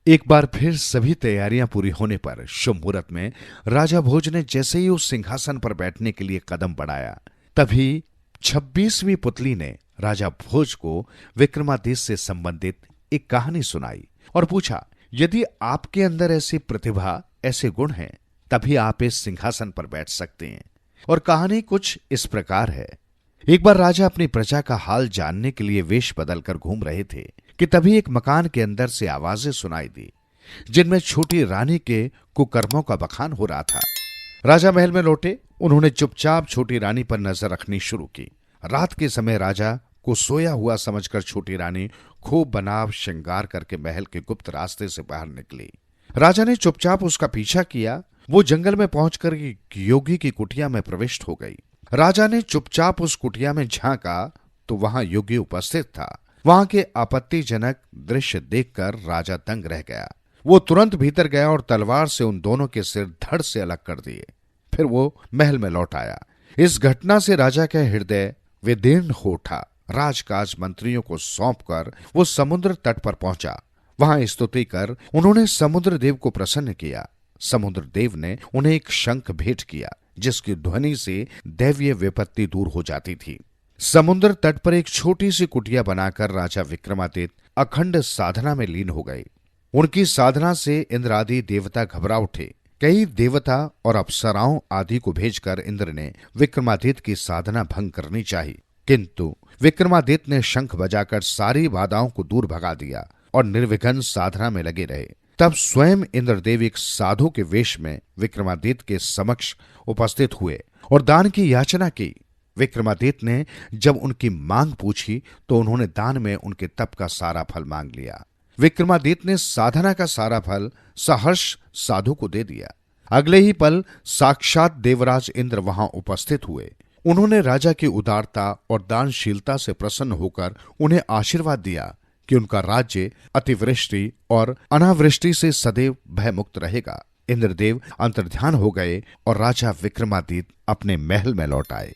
एक बार फिर सभी तैयारियां पूरी होने पर शुभ मुहूर्त में राजा भोज ने जैसे ही उस सिंहासन पर बैठने के लिए कदम बढ़ाया, तभी 26वीं पुतली ने राजा भोज को विक्रमादित्य से संबंधित एक कहानी सुनाई और पूछा, यदि आपके अंदर ऐसी प्रतिभा, ऐसे गुण हैं, तभी आप इस सिंहासन पर बैठ सकते हैं। और कहानी कुछ इस प्रकार है। एक बार राजा अपनी प्रजा का हाल जानने के लिए वेश बदलकर घूम रहे थे कि तभी एक मकान के अंदर से आवाजें सुनाई दी, जिनमें छोटी रानी के कुकर्मों का बखान हो रहा था। राजा महल में लौटे। उन्होंने चुपचाप छोटी रानी पर नजर रखनी शुरू की। रात के समय राजा को सोया हुआ समझकर छोटी रानी खूब बनाव श्रृंगार करके महल के गुप्त रास्ते से बाहर निकली। राजा ने चुपचाप उसका पीछा किया। वो जंगल में पहुंचकर योगी की कुटिया में प्रविष्ट हो गई। राजा ने चुपचाप उस कुटिया में झांका तो वहां योगी उपस्थित था। वहां के आपत्तिजनक दृश्य देखकर राजा दंग रह गया। वो तुरंत भीतर गया और तलवार से उन दोनों के सिर धड़ से अलग कर दिए। फिर वो महल में लौट आया। इस घटना से राजा का हृदय विदीर्ण हो उठा। राजकाज मंत्रियों को सौंपकर वो समुद्र तट पर पहुंचा। वहां स्तुति कर उन्होंने समुद्र देव को प्रसन्न किया। समुद्र देव ने उन्हें एक शंख भेंट किया, जिसकी ध्वनि से दैवीय विपत्ति दूर हो जाती थी। समुद्र तट पर एक छोटी सी कुटिया बनाकर राजा विक्रमादित्य अखंड साधना में लीन हो गए। उनकी साधना से इंद्र आदि देवता घबरा उठे। कई देवता और अप्सराओं आदि को भेजकर इंद्र ने विक्रमादित्य की साधना भंग करनी चाहिए, किंतु विक्रमादित्य ने शंख बजाकर सारी बाधाओं को दूर भगा दिया और निर्विघ्न साधना में लगे रहे। तब स्वयं इंद्रदेव एक साधु के वेश में विक्रमादित्य के समक्ष उपस्थित हुए और दान की याचना की। विक्रमादित्य ने जब उनकी मांग पूछी तो उन्होंने दान में उनके तप का सारा फल मांग लिया। विक्रमादित्य ने साधना का सारा फल सहर्ष साधु को दे दिया। अगले ही पल साक्षात देवराज इंद्र वहां उपस्थित हुए। उन्होंने राजा की उदारता और दानशीलता से प्रसन्न होकर उन्हें आशीर्वाद दिया कि उनका राज्य अतिवृष्टि और अनावृष्टि से सदैव भयमुक्त रहेगा। इंद्रदेव अंतर्ध्यान हो गए और राजा विक्रमादित्य अपने महल में लौट आए।